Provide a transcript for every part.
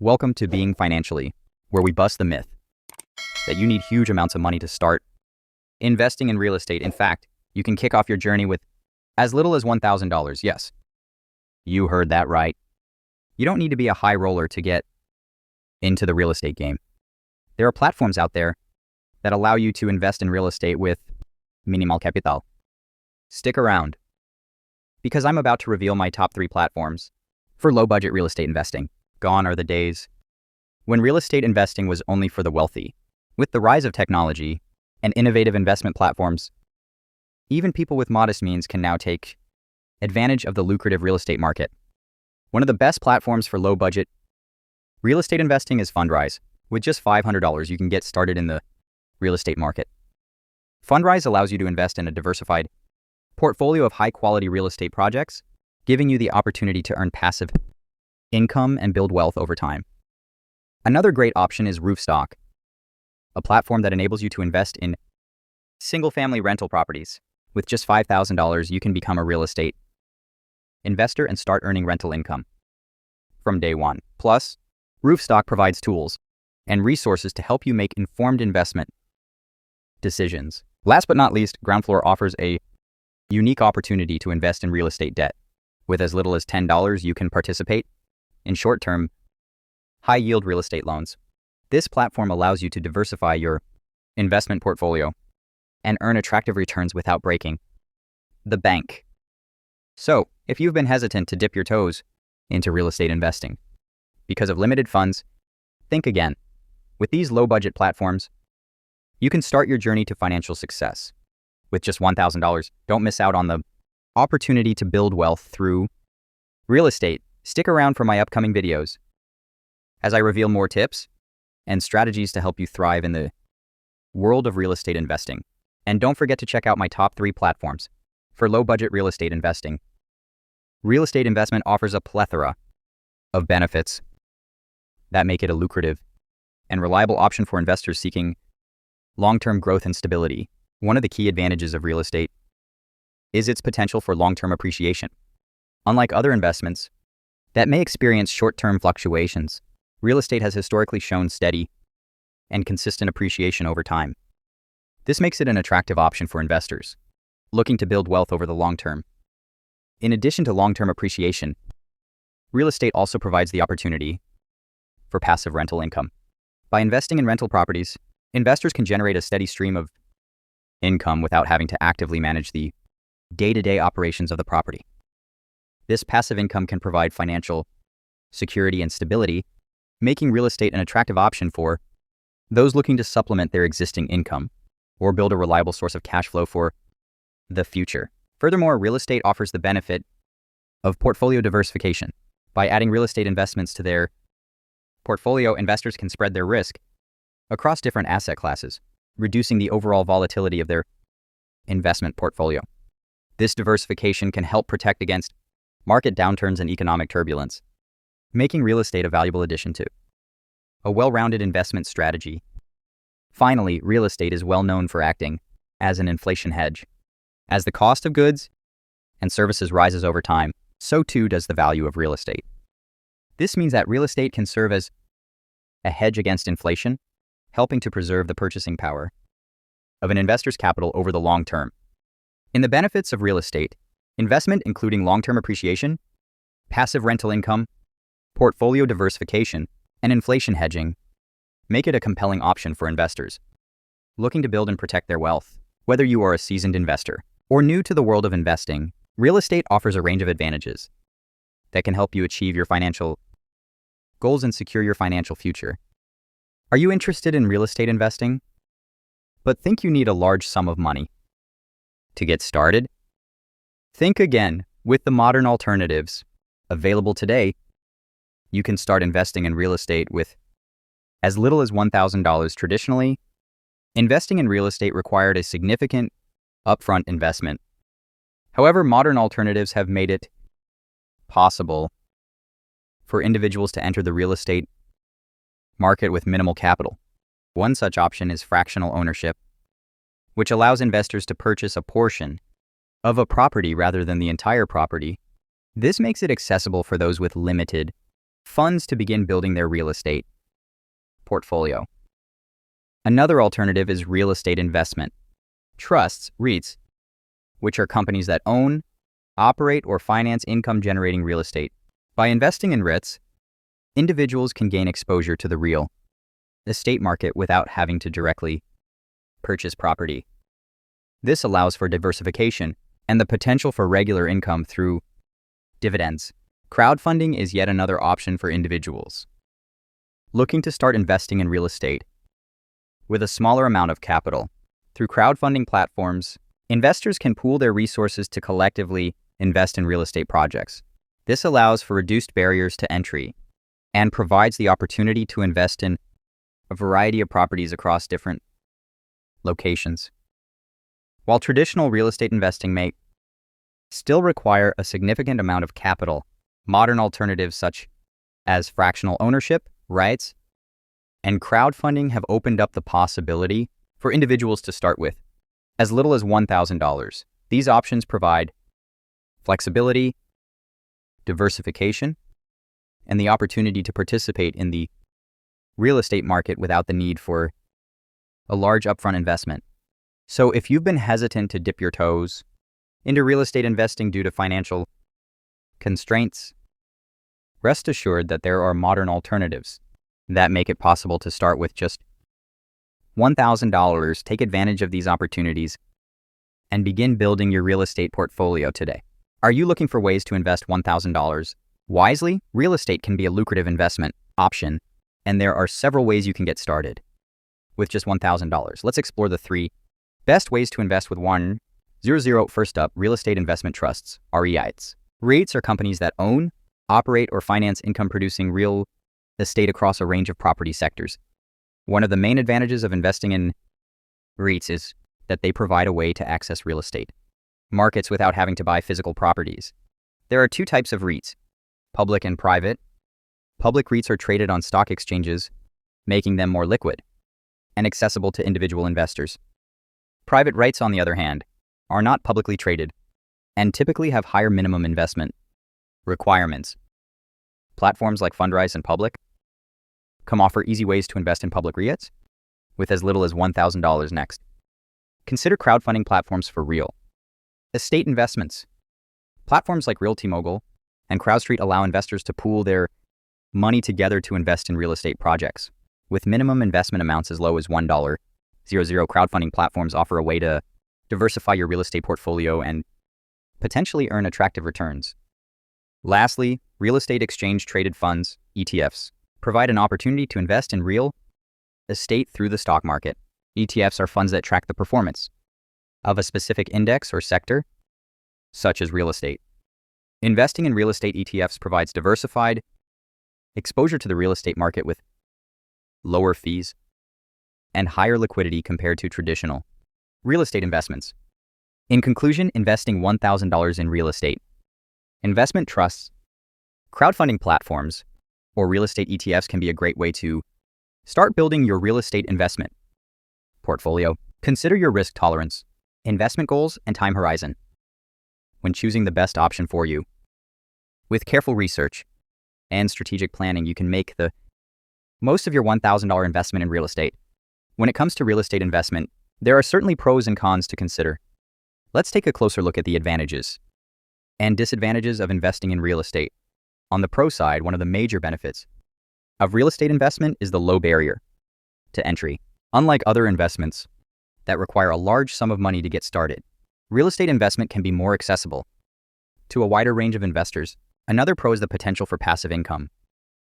Welcome to Being Financially, where we bust the myth that you need huge amounts of money to start investing in real estate. In fact, you can kick off your journey with as little as $1,000. Yes, you heard that right. You don't need to be a high roller to get into the real estate game. There are platforms out there that allow you to invest in real estate with minimal capital. Stick around, because I'm about to reveal my top 3 platforms for low-budget real estate investing. Gone are the days when real estate investing was only for the wealthy. With the rise of technology and innovative investment platforms, even people with modest means can now take advantage of the lucrative real estate market. One of the best platforms for low-budget real estate investing is Fundrise. With just $500, you can get started in the real estate market. Fundrise allows you to invest in a diversified portfolio of high-quality real estate projects, giving you the opportunity to earn passive income and build wealth over time. Another great option is Roofstock, a platform that enables you to invest in single-family rental properties. With just $5,000, you can become a real estate investor and start earning rental income from day one. Plus, Roofstock provides tools and resources to help you make informed investment decisions. Last but not least, Ground Floor offers a unique opportunity to invest in real estate debt. With as little as $10, you can participate in short-term, high-yield real estate loans. This platform allows you to diversify your investment portfolio and earn attractive returns without breaking the bank. So, if you've been hesitant to dip your toes into real estate investing because of limited funds, think again. With these low-budget platforms, you can start your journey to financial success. With just $1,000, don't miss out on the opportunity to build wealth through real estate. Stick around for my upcoming videos as I reveal more tips and strategies to help you thrive in the world of real estate investing. And don't forget to check out my top 3 platforms for low-budget real estate investing. Real estate investment offers a plethora of benefits that make it a lucrative and reliable option for investors seeking long-term growth and stability. One of the key advantages of real estate is its potential for long-term appreciation. Unlike other investments that may experience short-term fluctuations, real estate has historically shown steady and consistent appreciation over time. This makes it an attractive option for investors looking to build wealth over the long term. In addition to long-term appreciation, real estate also provides the opportunity for passive rental income. By investing in rental properties, investors can generate a steady stream of income without having to actively manage the day-to-day operations of the property. This passive income can provide financial security and stability, making real estate an attractive option for those looking to supplement their existing income or build a reliable source of cash flow for the future. Furthermore, real estate offers the benefit of portfolio diversification. By adding real estate investments to their portfolio, investors can spread their risk across different asset classes, reducing the overall volatility of their investment portfolio. This diversification can help protect against market downturns and economic turbulence, making real estate a valuable addition to a well-rounded investment strategy. Finally, real estate is well known for acting as an inflation hedge. As the cost of goods and services rises over time, so too does the value of real estate. This means that real estate can serve as a hedge against inflation, helping to preserve the purchasing power of an investor's capital over the long term. In the benefits of real estate, investment including long-term appreciation, passive rental income, portfolio diversification, and inflation hedging make it a compelling option for investors looking to build and protect their wealth. Whether you are a seasoned investor or new to the world of investing, real estate offers a range of advantages that can help you achieve your financial goals and secure your financial future. Are you interested in real estate investing, but think you need a large sum of money to get started? Think again. With the modern alternatives available today, you can start investing in real estate with as little as $1,000. Traditionally, investing in real estate required a significant upfront investment. However, modern alternatives have made it possible for individuals to enter the real estate market with minimal capital. One such option is fractional ownership, which allows investors to purchase a portion of a property rather than the entire property. This makes it accessible for those with limited funds to begin building their real estate portfolio. Another alternative is real estate investment trusts, REITs, which are companies that own, operate, or finance income-generating real estate. By investing in REITs, individuals can gain exposure to the real estate market without having to directly purchase property. This allows for diversification and the potential for regular income through dividends. Crowdfunding is yet another option for individuals looking to start investing in real estate with a smaller amount of capital. Through crowdfunding platforms, investors can pool their resources to collectively invest in real estate projects. This allows for reduced barriers to entry and provides the opportunity to invest in a variety of properties across different locations. While traditional real estate investing may still require a significant amount of capital, modern alternatives such as fractional ownership, REITs, and crowdfunding have opened up the possibility for individuals to start with as little as $1,000. These options provide flexibility, diversification, and the opportunity to participate in the real estate market without the need for a large upfront investment. So if you've been hesitant to dip your toes into real estate investing due to financial constraints, rest assured that there are modern alternatives that make it possible to start with just $1,000. Take advantage of these opportunities and begin building your real estate portfolio today. Are you looking for ways to invest $1,000 wisely? Real estate can be a lucrative investment option, and there are several ways you can get started with just $1,000. Let's explore the 3 best ways to invest with 100. First up, real estate investment trusts, REITs. REITs are companies that own, operate, or finance income-producing real estate across a range of property sectors. One of the main advantages of investing in REITs is that they provide a way to access real estate markets without having to buy physical properties. There are 2 types of REITs, public and private. Public REITs are traded on stock exchanges, making them more liquid and accessible to individual investors. Private REITs, on the other hand, are not publicly traded and typically have higher minimum investment requirements. Platforms like Fundrise and Public offer easy ways to invest in public REITs with as little as $1,000. Next, consider crowdfunding platforms for real estate investments. Platforms like Realty Mogul and CrowdStreet allow investors to pool their money together to invest in real estate projects. With minimum investment amounts as low as $1, crowdfunding platforms offer a way to diversify your real estate portfolio and potentially earn attractive returns. Lastly, real estate exchange-traded funds, ETFs, provide an opportunity to invest in real estate through the stock market. ETFs are funds that track the performance of a specific index or sector, such as real estate. Investing in real estate ETFs provides diversified exposure to the real estate market with lower fees and higher liquidity compared to traditional real estate investments. In conclusion, investing $1,000 in real estate investment trusts, crowdfunding platforms, or real estate ETFs can be a great way to start building your real estate investment portfolio. Consider your risk tolerance, investment goals, and time horizon when choosing the best option for you. With careful research and strategic planning, you can make the most of your $1,000 investment in real estate. When it comes to real estate investment, there are certainly pros and cons to consider. Let's take a closer look at the advantages and disadvantages of investing in real estate. On the pro side, one of the major benefits of real estate investment is the low barrier to entry. Unlike other investments that require a large sum of money to get started, real estate investment can be more accessible to a wider range of investors. Another pro is the potential for passive income.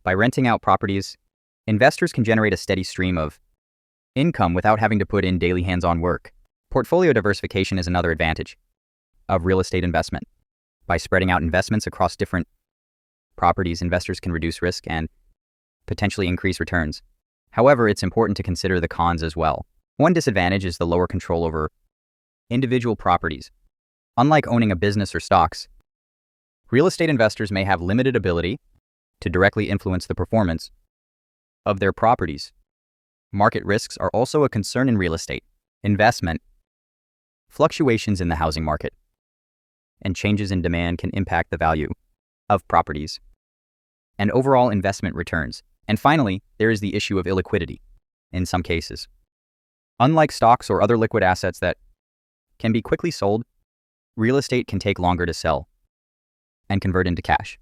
By renting out properties, investors can generate a steady stream of income without having to put in daily hands-on work. Portfolio diversification is another advantage of real estate investment. By spreading out investments across different properties, investors can reduce risk and potentially increase returns. However, it's important to consider the cons as well. One disadvantage is the lower control over individual properties. Unlike owning a business or stocks, real estate investors may have limited ability to directly influence the performance of their properties. Market risks are also a concern in real estate investment. Fluctuations in the housing market and changes in demand can impact the value of properties. and overall investment returns. And finally, there is the issue of illiquidity in some cases. Unlike stocks or other liquid assets that can be quickly sold, real estate can take longer to sell and convert into cash.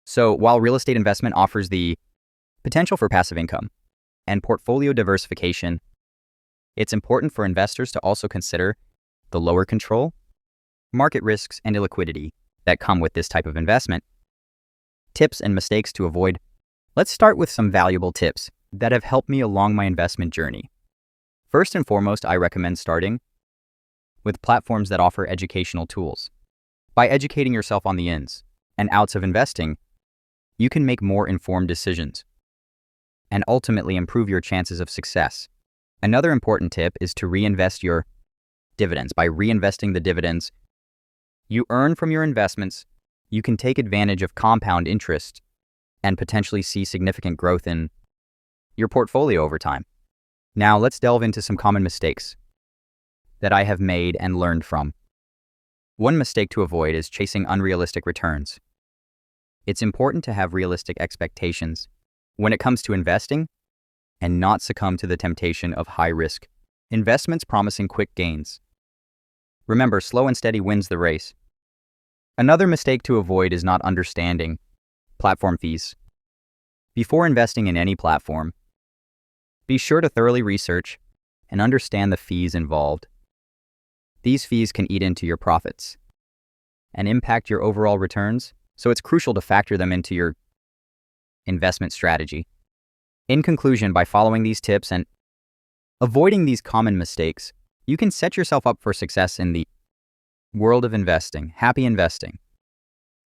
So while real estate investment offers the potential for passive income and portfolio diversification, it's important for investors to also consider the lower control, market risks, and illiquidity that come with this type of investment. Tips and mistakes to avoid. Let's start with some valuable tips that have helped me along my investment journey. First and foremost, I recommend starting with platforms that offer educational tools. By educating yourself on the ins and outs of investing, you can make more informed decisions and ultimately improve your chances of success. Another important tip is to reinvest your dividends. By reinvesting the dividends you earn from your investments, you can take advantage of compound interest and potentially see significant growth in your portfolio over time. Now, let's delve into some common mistakes that I have made and learned from. One mistake to avoid is chasing unrealistic returns. It's important to have realistic expectations when it comes to investing and not succumb to the temptation of high-risk investments promising quick gains. Remember, slow and steady wins the race. Another mistake to avoid is not understanding platform fees. Before investing in any platform, be sure to thoroughly research and understand the fees involved. These fees can eat into your profits and impact your overall returns, so it's crucial to factor them into your investment strategy. In conclusion, by following these tips and avoiding these common mistakes, you can set yourself up for success in the world of investing. Happy investing.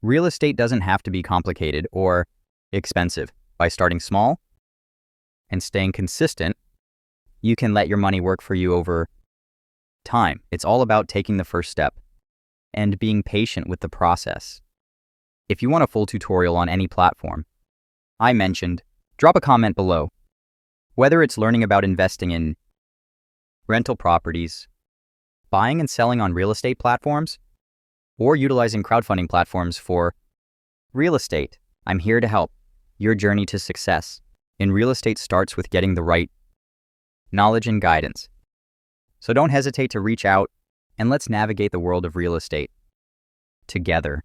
Real estate doesn't have to be complicated or expensive. By starting small and staying consistent, you can let your money work for you over time. It's all about taking the first step and being patient with the process. If you want a full tutorial on any platform I mentioned, drop a comment below. Whether it's learning about investing in rental properties, buying and selling on real estate platforms, or utilizing crowdfunding platforms for real estate, I'm here to help. Your journey to success in real estate starts with getting the right knowledge and guidance. So don't hesitate to reach out and let's navigate the world of real estate together.